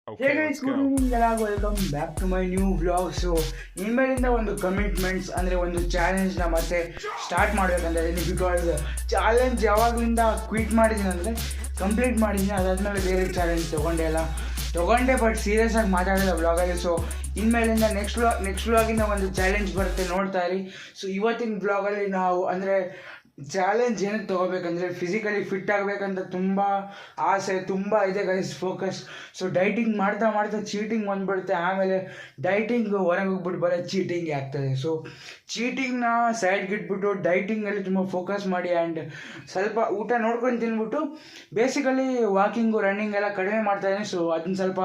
Hey guys, good evening ಎಲ್ಲ welcome back to my new vlog. So ಇನ್ಮೇಲಿಂದ ಒಂದು commitments ಅಂದರೆ ಒಂದು ಚಾಲೆಂಜ್ನ ಮತ್ತೆ ಸ್ಟಾರ್ಟ್ ಮಾಡಬೇಕಂತ ಇದ್ದೀನಿ. ಬಿಕಾಸ್ ಚಾಲೆಂಜ್ ಯಾವಾಗಲಿಂದ ಕ್ವಿಟ್ ಮಾಡಿದ್ದೀನಿ ಅಂದರೆ ಕಂಪ್ಲೀಟ್ ಮಾಡಿದ್ದೀನಿ. ಅದಾದಮೇಲೆ ಬೇರೆ ಚಾಲೆಂಜ್ ತೊಗೊಂಡೆ ಬಟ್ ಸೀರಿಯಸ್ ಆಗಿ ಮಾತಾಡಿಲ್ಲ ವ್ಲಾಗಲ್ಲಿ. ಸೊ ಇನ್ಮೇಲಿಂದ ನೆಕ್ಸ್ಟ್ ವ್ಲಾಗಿಂದ ಒಂದು ಚಾಲೆಂಜ್ ಬರುತ್ತೆ, ನೋಡ್ತಾ ಇರಿ. ಸೊ ಇವತ್ತಿನ ವ್ಲಾಗಲ್ಲಿ ನಾವು ಅಂದರೆ ಚಾಲೆಂಜ್ ಏನಕ್ಕೆ ತೊಗೋಬೇಕಂದ್ರೆ ಫಿಸಿಕಲಿ ಫಿಟ್ ಆಗಬೇಕಂತ ತುಂಬ ಆಸೆ, ತುಂಬ ಇದೆ ಗೈಸ್ ಫೋಕಸ್. ಸೊ ಡೈಟಿಂಗ್ ಮಾಡ್ತಾ ಮಾಡ್ತಾ ಚೀಟಿಂಗ್ ಬಂದುಬಿಡುತ್ತೆ. ಆಮೇಲೆ ಡೈಟಿಂಗ್ ಹೊರಗೆ ಹೋಗ್ಬಿಟ್ಟು ಬರೋ ಚೀಟಿಂಗ್ ಆಗ್ತದೆ. ಸೊ ಚೀಟಿಂಗ್ನ ಸೈಡ್ಗೆ ಇಟ್ಬಿಟ್ಟು ಡೈಟಿಂಗಲ್ಲಿ ತುಂಬ ಫೋಕಸ್ ಮಾಡಿ ಆ್ಯಂಡ್ ಸ್ವಲ್ಪ ಊಟ ನೋಡ್ಕೊಂಡು ತಿಂದ್ಬಿಟ್ಟು ಬೇಸಿಕಲಿ ವಾಕಿಂಗು ರನ್ನಿಂಗ್ ಎಲ್ಲ ಕಡಿಮೆ ಮಾಡ್ತಾಯಿದ್ದೀನಿ. ಸೊ ಅದನ್ನ ಸ್ವಲ್ಪ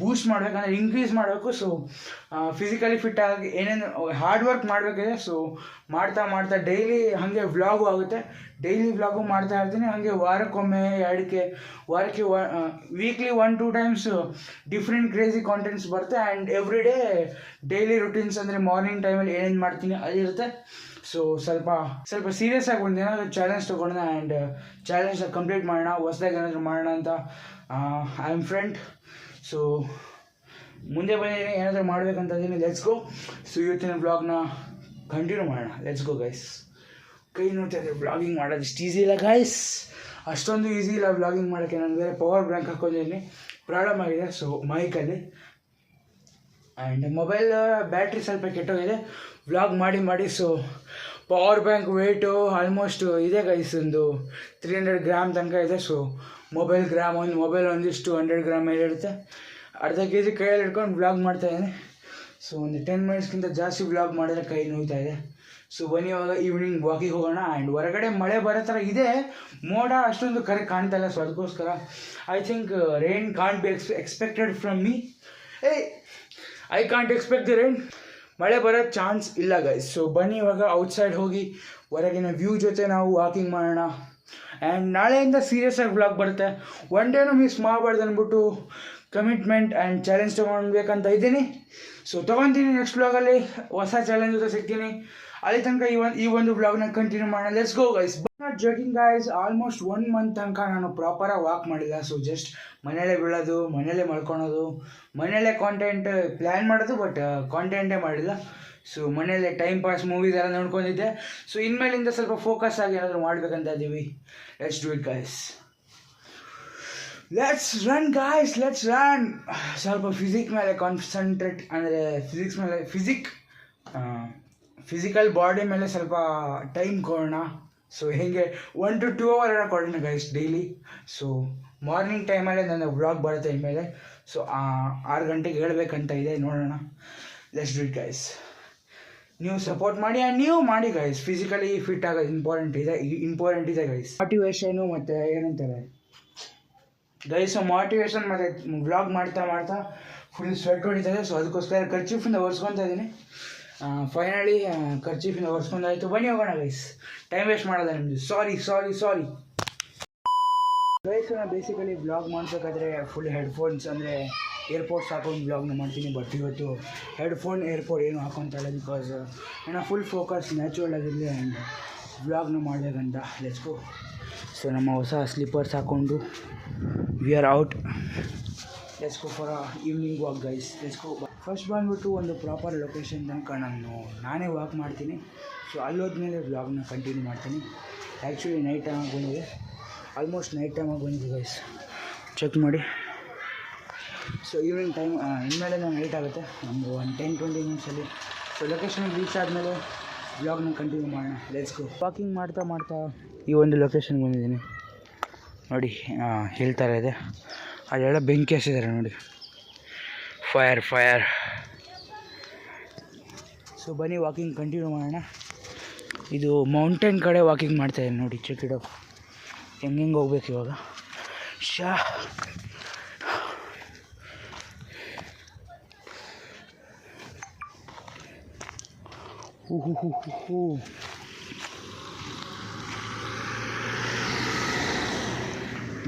ಬೂಸ್ಟ್ ಮಾಡಬೇಕಂದ್ರೆ ಇನ್ಕ್ರೀಸ್ ಮಾಡಬೇಕು. ಸೊ ಫಿಸಿಕಲಿ ಫಿಟ್ ಆಗಿ ಏನೇನು ಹಾರ್ಡ್ ವರ್ಕ್ ಮಾಡಬೇಕಿದೆ. ಸೊ ಮಾಡ್ತಾ ಮಾಡ್ತಾ ಡೈಲಿ ಹಾಗೆ ವ್ಲಾಗು ಆಗುತ್ತೆ, ಡೈಲಿ ವ್ಲಾಗು ಮಾಡ್ತಾ ಇರ್ತೀನಿ. ಹಾಗೆ ವಾರಕ್ಕೊಮ್ಮೆ ವಾರಕ್ಕೆ weekly 1-2 times different crazy contents ಬರುತ್ತೆ. And every day daily routines ಅಂದರೆ ಮಾರ್ನಿಂಗ್ ಟೈಮಲ್ಲಿ ಏನೇನು ಮಾಡ್ತೀನಿ ಅದಿರುತ್ತೆ. ಸೊ ಸ್ವಲ್ಪ ಸೀರಿಯಸ್ ಆಗಿ ಒಂದು ಏನಾದರೂ ಚಾಲೆಂಜ್ ತೊಗೊಂಡ ಆ್ಯಂಡ್ ಚಾಲೆಂಜ್ನ ಕಂಪ್ಲೀಟ್ ಮಾಡೋಣ, ಹೊಸ್ದಾಗಿ ಏನಾದರೂ ಮಾಡೋಣ ಅಂತ ಐ ಆಮ್ ಫ್ರೆಂಡ್. ಸೊ ಮುಂದೆ ಬಂದಿದ್ದೀನಿ, ಏನಾದರೂ ಮಾಡಬೇಕಂತ ಇದ್ದೀನಿ. Let's go. ಸೊ ಇವತ್ತಿನ ಬ್ಲಾಗ್ನ ಕಂಟಿನ್ಯೂ ಮಾಡೋಣ. Let's go guys. ಕೈ ನೋಡ್ತಾ ಇದ್ದರೆ ಬ್ಲಾಗಿಂಗ್ ಮಾಡೋದು ಇಷ್ಟು ಈಸಿ ಇಲ್ಲ ಗೈಸ್, ಅಷ್ಟೊಂದು ಈಸಿ ಇಲ್ಲ ಬ್ಲಾಗಿಂಗ್ ಮಾಡೋಕ್ಕೆ. ನಾನು ಬೇರೆ ಪವರ್ ಬ್ಯಾಂಕ್ ಹಾಕ್ಕೊಂಡಿದ್ದೀನಿ, ಪ್ರಾಬ್ಲಮ್ ಆಗಿದೆ. ಸೊ ಮೈಕಲ್ಲಿ ಆ್ಯಂಡ್ ಮೊಬೈಲ್ ಬ್ಯಾಟ್ರಿ ಸ್ವಲ್ಪ ಕೆಟ್ಟೋಗಿದೆ ವ್ಲಾಗ್ ಮಾಡಿ. So power bank weight almost ಇದೆ ಗೈಸ್, ಒಂದು 300 ಗ್ರಾಮ್ ತನಕ ಇದೆ. ಸೊ ಮೊಬೈಲ್ ಒಂದಿಷ್ಟು 100 ಗ್ರಾಮ್ ಮೇಲೆ ಇರುತ್ತೆ. ಅರ್ಧ kg ಕೈಯಲ್ಲಿ ಹಿಡ್ಕೊಂಡು ವ್ಲಾಗ್ ಮಾಡ್ತಾಯಿದ್ದೀನಿ. ಸೊ ಒಂದು 10 ಮಿನಿಟ್ಸ್ಗಿಂತ ಜಾಸ್ತಿ ವ್ಲಾಗ್ ಮಾಡಿದ್ರೆ ಕೈ ನೋಯ್ತಾ ಇದೆ. ಸೊ ಬನ್ನಿ ಇವಾಗ ಈವ್ನಿಂಗ್ ವಾಕಿಂಗ್ ಹೋಗೋಣ. ಆ್ಯಂಡ್ ಹೊರಗಡೆ ಮಳೆ ಬರೋ ಥರ ಇದೆ, ಮೋಡ ಅಷ್ಟೊಂದು ಕರೆಕ್ಟ್ ಕಾಣ್ತಾ ಇಲ್ಲ. ಸೊ ಅದಕ್ಕೋಸ್ಕರ I think rain can't be expected from me. I can't expect the rain. ಮಳೆ ಬರೋ ಚಾನ್ಸ್ ಇಲ್ಲ ಗೈಸ್. ಸೊ ಬನ್ನಿ ಇವಾಗ ಔಟ್ಸೈಡ್ ಹೋಗಿ ಹೊರಗಿನ ವ್ಯೂ ಜೊತೆ ನಾವು ವಾಕಿಂಗ್ ಮಾಡೋಣ. ಆ್ಯಂಡ್ ನಾಳೆಯಿಂದ ಸೀರಿಯಸ್ ಆಗಿ ವ್ಲಾಗ್ ಬರುತ್ತೆ, ಒನ್ ಡೇನೂ ಮಿಸ್ ಮಾಡಬಾರ್ದು ಅಂದ್ಬಿಟ್ಟು ಕಮಿಟ್ಮೆಂಟ್ ಆ್ಯಂಡ್ ಚಾಲೆಂಜ್ ತೊಗೊಳ್ಬೇಕಂತ ಇದ್ದೀನಿ. ಸೊ ತೊಗೊತೀನಿ ನೆಕ್ಸ್ಟ್ ವ್ಲಾಗಲ್ಲಿ ಹೊಸ ಚಾಲೆಂಜ್ ಜೊತೆ ಸಿಗ್ತೀನಿ. ಅಲ್ಲಿ ತನಕ ಈ ಒಂದು ವ್ಲಾಗ್ನ ಕಂಟಿನ್ಯೂ ಮಾಡೋಣ. Let's go guys. Not joking guys, almost 1 month ತನಕ ನಾನು ಪ್ರಾಪರಾಗಿ ವಾಕ್ ಮಾಡಿಲ್ಲ. ಸೊ ಜಸ್ಟ್ ಮನೇಲೇ ಬೀಳೋದು, ಮನೇಲೇ ಮಲ್ಕೊಳೋದು, ಮನೇಲೇ ಕಾಂಟೆಂಟ್ ಪ್ಲ್ಯಾನ್ ಮಾಡೋದು, ಬಟ್ ಕಾಂಟೆಂಟೇ ಮಾಡಿಲ್ಲ. ಸೊ ಮನೇಲೆ ಟೈಮ್ ಪಾಸ್ ಮೂವೀಸ್ ಎಲ್ಲ ನೋಡ್ಕೊಂಡಿದ್ದೆ. ಸೊ ಇನ್ಮೇಲಿಂದ ಸ್ವಲ್ಪ ಫೋಕಸ್ ಆಗಿ ಏನಾದರೂ ಮಾಡಬೇಕಂತ ಇದ್ದೀವಿ. Let's do it guys. Let's run guys, let's run. ಸ್ವಲ್ಪ ಫಿಸಿಕ್ ಮೇಲೆ ಕಾನ್ಸಂಟ್ರೇಟ್ ಅಂದರೆ ಫಿಸಿಕಲ್ ಬಾಡಿ ಮೇಲೆ ಸ್ವಲ್ಪ ಟೈಮ್ ಕೊಡೋಣ. ಸೊ ಹೇಗೆ 1 to 2 hour ಏನೋ ಕೊಡೋಣ ಗೈಸ್ ಡೈಲಿ. ಸೊ ಮಾರ್ನಿಂಗ್ ಟೈಮಲ್ಲೇ ನನ್ನ ವ್ಲಾಗ್ ಬರುತ್ತೆ ಇನ್ಮೇಲೆ. ಸೊ 6 ಗಂಟೆಗೆ ಹೇಳ್ಬೇಕಂತ ಇದೆ, ನೋಡೋಣ. Let's do it guys. ನೀವು ಸಪೋರ್ಟ್ ಮಾಡಿ ಆ್ಯಂಡ್ ನೀವು ಮಾಡಿ ಗೈಸ್. ಫಿಸಿಕಲಿ ಫಿಟ್ ಆಗೋದು ಇಂಪಾರ್ಟೆಂಟ್ ಇದೆ ಗೈಸ್. ಮೋಟಿವೇಶನು ಮತ್ತು ಏನಂತಾರೆ ಗೈಸ್, ಮೋಟಿವೇಶನ್ ಮತ್ತು ವ್ಲಾಗ್ ಮಾಡ್ತಾ ಫುಲ್ ಸ್ವೆಟ್ ಹೊಡಿತದೆ. ಸೊ ಅದಕ್ಕೋಸ್ಕರ ಖರ್ಚೀಫಿಂದ ಒರೆಸ್ಕೊತಾ ಇದ್ದೀನಿ. ಫೈನಲಿ ಖರ್ಚೀಫಿಂದ ಒರೆಸ್ಕೊಂಡಾಯಿತು. ಬನ್ನಿ ಹೋಗೋಣ ಗೈಸ್, ಟೈಮ್ ವೇಸ್ಟ್ ಮಾಡೋದ ನಿಮ್ಮದು. Sorry guys. ನಾನು ಬೇಸಿಕಲಿ ವ್ಲಾಗ್ ಮಾಡಬೇಕಾದ್ರೆ ಫುಲ್ ಹೆಡ್ಫೋನ್ಸ್ ಅಂದರೆ ಏರ್ಪೋರ್ಟ್ಸ್ ಹಾಕೊಂಡು ವ್ಲಾಗ್ನ ಮಾಡ್ತೀನಿ. ಬಟ್ ಇವತ್ತು ಏರ್ಪೋರ್ಟ್ ಏನು ಹಾಕೊತಾ ಇಲ್ಲ. ಬಿಕಾಸ್ ನಾನು ಫುಲ್ ಫೋಕಸ್ ನ್ಯಾಚುರಲ್ ಆಗಿರಲಿ ಆ್ಯಂಡ್ ವ್ಲಾಗ್ನ ಮಾಡಬೇಕಂತ. Let's go. ಸೊ ನಮ್ಮ ಹೊಸ ಸ್ಲಿಪ್ಪರ್ಸ್ ಹಾಕ್ಕೊಂಡು we are out. Let's go for evening walk guys. Let's go. First ಬಂದುಬಿಟ್ಟು ಒಂದು ಪ್ರಾಪರ್ ಲೊಕೇಶನ್ ತನಕ ನಾನೇ ವಾಕ್ ಮಾಡ್ತೀನಿ. ಸೊ ಅಲ್ಲೋದ್ಮೇಲೆ ವ್ಲಾಗ್ನ ಕಂಟಿನ್ಯೂ ಮಾಡ್ತೀನಿ. ಆ್ಯಕ್ಚುಲಿ ನೈಟ್ ಟೈಮ್ ಆಗಿ ಬಂದಿದೆ, ಆಲ್ಮೋಸ್ಟ್ ನೈಟ್ ಟೈಮ್ ಆಗಿ ಬಂದಿದೆ ಗೈಸ್, ಚೆಕ್ ಮಾಡಿ. ಸೊ ಈವ್ನಿಂಗ್ ಟೈಮ್ ಇನ್ಮೇಲೆ ನೈಟ್ ಆಗುತ್ತೆ, ನಮ್ಮದು ಒಂದು 10-20 ಮಿನಿಟ್ಸಲ್ಲಿ. ಸೊ ಲೊಕೇಶನ್ಗೆ ರೀಚ್ ಆದಮೇಲೆ ವ್ಲಾಗ್ನ ಕಂಟಿನ್ಯೂ ಮಾಡೋಣ. Let's go. ವಾಕಿಂಗ್ ಮಾಡ್ತಾ ಈ ಒಂದು ಲೊಕೇಶನ್ಗೆ ಬಂದಿದ್ದೀನಿ ನೋಡಿ. ಹಿಲ್ ಥರ ಇದೆ, ಅಲ್ಲೆಲ್ಲ ಬೆಂಕಿ ಹಚ್ಚಿದ್ದಾರೆ ನೋಡಿ, ಫೈರ್. ಸೊ ಬನ್ನಿ ವಾಕಿಂಗ್ ಕಂಟಿನ್ಯೂ ಮಾಡೋಣ. ಇದು ಮೌಂಟೇನ್ ಕಡೆ ವಾಕಿಂಗ್ ಮಾಡ್ತಾಯಿದ್ದೀನಿ ನೋಡಿ. ಚೆಕ್ ಇಡೋ ಹೆಂಗೆ ಹೋಗ್ಬೇಕು ಇವಾಗ. ಹೂ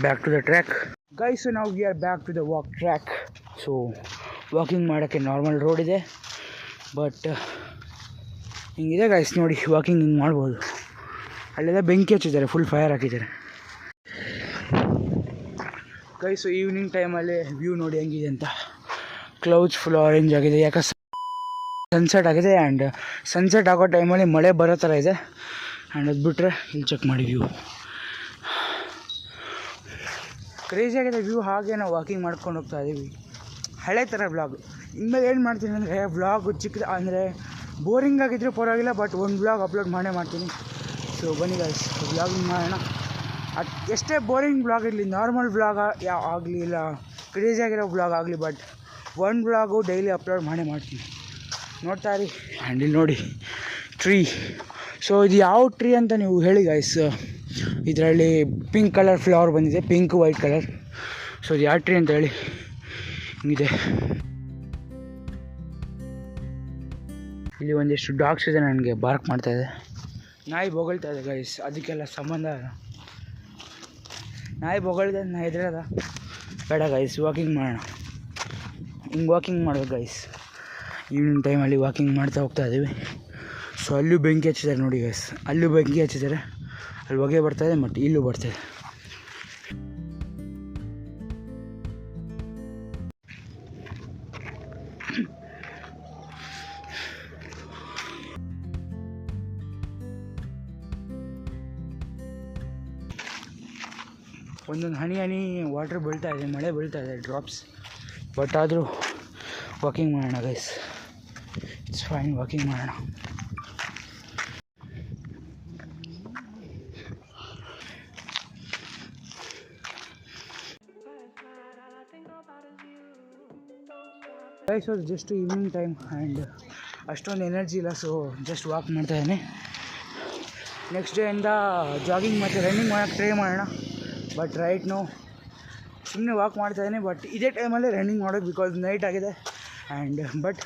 back to the track guys. ನಾವು we are back to the walk track. So walking ಮಾಡೋಕ್ಕೆ ನಾರ್ಮಲ್ ರೋಡ್ ಇದೆ, ಬಟ್ ಹಿಂಗಿದೆ ಗೈಸ್ ನೋಡಿ. ವಾಕಿಂಗ್ ಹಿಂಗೆ ಮಾಡ್ಬೋದು. ಅಲ್ಲೆಲ್ಲ ಬೆಂಕಿ ಹಚ್ಚಿದ್ದಾರೆ, ಫುಲ್ ಫೈರ್ ಹಾಕಿದ್ದಾರೆ. ಗೈಸು ಈವ್ನಿಂಗ್ ಟೈಮಲ್ಲಿ ವ್ಯೂ ನೋಡಿ ಹೆಂಗಿದೆ ಅಂತ. ಕ್ಲೌಡ್ಸ್ ಫುಲ್ ಆರೆಂಜ್ ಆಗಿದೆ, ಯಾಕೆ ಸನ್ಸೆಟ್ ಆಗಿದೆ. ಆ್ಯಂಡ್ ಸನ್ಸೆಟ್ ಆಗೋ ಟೈಮಲ್ಲಿ ಮಳೆ ಬರೋ ಥರ ಇದೆ. ಆ್ಯಂಡ್ ಅದು ಬಿಟ್ಟರೆ ಇಲ್ಲಿ ಚೆಕ್ ಮಾಡಿ ವ್ಯೂ ಕ್ರೇಜಿ ಆಗಿದೆ ವ್ಯೂ. ಹಾಗೆ ನಾವು ವಾಕಿಂಗ್ ಮಾಡ್ಕೊಂಡು ಹೋಗ್ತಾ ಇದ್ದೀವಿ. ಹಳೆ ಥರ ವ್ಲಾಗ್. ಇನ್ಮೇಲೆ ಏನು ಮಾಡ್ತೀನಿ ಅಂದರೆ ವ್ಲಾಗ್ ಚಿಕ್ಕದು ಅಂದರೆ ಬೋರಿಂಗ್ ಆಗಿದ್ದರೂ ಪರವಾಗಿಲ್ಲ, ಬಟ್ ಒಂದು ವ್ಲಾಗ್ ಅಪ್ಲೋಡ್ ಮಾಡೇ ಮಾಡ್ತೀನಿ. ಸೊ ಬನ್ನಿ ಗೈಸ್ ವ್ಲಾಗಿಂಗ್ ಮಾಡೋಣ. ಅದು ಎಷ್ಟೇ ಬೋರಿಂಗ್ ವ್ಲಾಗ್ ಇರಲಿ, ನಾರ್ಮಲ್ ವ್ಲಾಗ್ ಆಗಲಿ ಇಲ್ಲ ಕ್ರೇಜಿ ಆಗಿರೋ ವ್ಲಾಗ್ ಆಗಲಿ, ಬಟ್ ಒಂದು ವ್ಲಾಗು ಡೈಲಿ ಅಪ್ಲೋಡ್ ಮಾಡೇ ಮಾಡ್ತೀನಿ. ನೋಡ್ತಾ ಇರಿ. ಆ್ಯಂಡ್ ಇಲ್ಲಿ ನೋಡಿ ಟ್ರೀ. ಸೊ ಇದು ಯಾವ ಟ್ರೀ ಅಂತ ನೀವು ಹೇಳಿ ಗೈಸ್. ಇದರಲ್ಲಿ ಪಿಂಕ್ ಕಲರ್ ಫ್ಲವರ್ ಬಂದಿದೆ, ಪಿಂಕ್ ವೈಟ್ ಕಲರ್. ಸೊ ಇದು ಯಾವ ಟ್ರೀ ಅಂತ ಹೇಳಿ. ಹಿಂಗಿದೆ. ಇಲ್ಲಿ ಒಂದಿಷ್ಟು ಡಾಗ್ಸ್ ಇದೆ, ನನಗೆ ಬಾರ್ಕ್ ಮಾಡ್ತಾಯಿದೆ. ನಾಯಿ ಬೊಗಳ್ತಾ ಇದೆ ಗೈಸ್, ಅದಕ್ಕೆಲ್ಲ ಸಂಬಂಧ. ನಾಯಿ ಬೊಗಳ್ದೆ ನಾ ಎದುರದ ಬೇಡ ಗೈಸ್, ವಾಕಿಂಗ್ ಮಾಡೋಣ. ಹಿಂಗೆ ವಾಕಿಂಗ್ ಮಾಡ್ಬೇಕು ಗೈಸ್. ಈವ್ನಿಂಗ್ ಟೈಮಲ್ಲಿ ವಾಕಿಂಗ್ ಮಾಡ್ತಾ ಹೋಗ್ತಾ ಇದ್ದೀವಿ. ಸೊ ಅಲ್ಲೂ ಬೆಂಕಿ ಹಚ್ಚಿದ್ದಾರೆ ನೋಡಿ ಗೈಸ್, ಅಲ್ಲೂ ಬೆಂಕಿ ಹಚ್ಚಿದ್ದಾರೆ. ಅಲ್ಲಿ ಹೊಗೆ ಬರ್ತಾಯಿದೆ ಮತ್ತು ಇಲ್ಲೂ ಬರ್ತಾಯಿದೆ. ಒಂದೊಂದು ಹನಿ ಹನಿ ವಾಟ್ರ್ ಬೀಳ್ತಾ ಇದೆ, ಮಳೆ ಬೀಳ್ತಾ ಇದೆ, ಡ್ರಾಪ್ಸ್. ಬಟ್ ಆದರೂ ವಾಕಿಂಗ್ ಮಾಡೋಣ ಗೈಸ್. ಇಟ್ಸ್ ಫೈನ್, ವಾಕಿಂಗ್ ಮಾಡೋಣ. ಗೈಸ್ ಅದು ಜಸ್ಟ್ ಈವ್ನಿಂಗ್ ಟೈಮ್ ಆ್ಯಂಡ್ ಅಷ್ಟೊಂದು ಎನರ್ಜಿ ಇಲ್ಲ. ಸೊ ಜಸ್ಟ್ ವಾಕ್ ಮಾಡ್ತಾಯಿದ್ದೀನಿ. ನೆಕ್ಸ್ಟ್ ಡೇಯಿಂದ ಜಾಗಿಂಗ್ ಮತ್ತು ರನ್ನಿಂಗ್ ಮಾಡೋಕ್ಕೆ ಟ್ರೈ ಮಾಡೋಣ. ಬಟ್ ರೈಟ್ ನೋ ಸುಮ್ಮನೆ ವಾಕ್ ಮಾಡ್ತಾಯಿದ್ದೀನಿ. ಬಟ್ ಇದೇ ಟೈಮಲ್ಲಿ ರನ್ನಿಂಗ್ ಮಾಡೋದು, ಬಿಕಾಸ್ ನೈಟ್ ಆಗಿದೆ. ಆ್ಯಂಡ್ ಬಟ್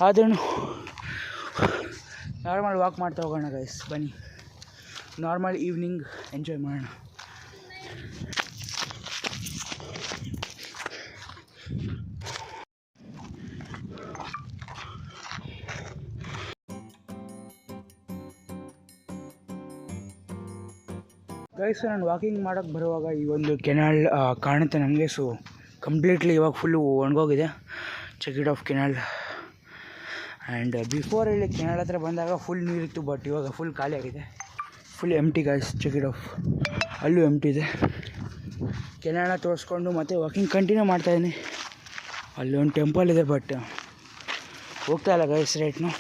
ಆದ್ರೂ ನಾರ್ಮಲ್ ವಾಕ್ ಮಾಡ್ತಾ ಹೋಗೋಣ ಗೈಸ್. ಬನ್ನಿ ನಾರ್ಮಲ್ ಈವ್ನಿಂಗ್ ಎಂಜಾಯ್ ಮಾಡೋಣ. ಗೈಸ್ ನಾನು ವಾಕಿಂಗ್ ಮಾಡೋಕ್ಕೆ ಬರುವಾಗ ಈ ಒಂದು ಕೆನಾಲ್ ಕಾಣುತ್ತೆ ನನಗೆ. ಸೊ ಕಂಪ್ಲೀಟ್ಲಿ ಇವಾಗ ಫುಲ್ಲು ಒಣಗೋಗಿದೆ. Check it off canal. And before ಇಲ್ಲಿ ಕೆನಾಲ್ ಹತ್ರ ಬಂದಾಗ ಫುಲ್ ನೀರಿತ್ತು, ಬಟ್ ಇವಾಗ ಫುಲ್ ಖಾಲಿ ಆಗಿದೆ. Full empty guys, check it off. ಅಲ್ಲೂ ಎಂಟಿ ಇದೆ. ಕೆನಾಲ್ನ ತೋರಿಸ್ಕೊಂಡು ಮತ್ತೆ ವಾಕಿಂಗ್ ಕಂಟಿನ್ಯೂ ಮಾಡ್ತಾಯಿದ್ದೀನಿ. ಅಲ್ಲಿ ಒಂದು ಟೆಂಪಲ್ ಇದೆ, ಬಟ್ ಹೋಗ್ತಾ ಇಲ್ಲ ಗೈಸ್ ರೈಟ್ನು.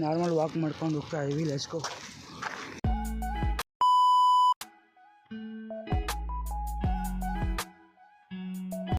ನಾರ್ಮಲ್ ವಾಕ್ ಮಾಡ್ಕೊಂಡು ಹೋಗ್ತಾ ಇದ್ದೀವಿ. Let's go.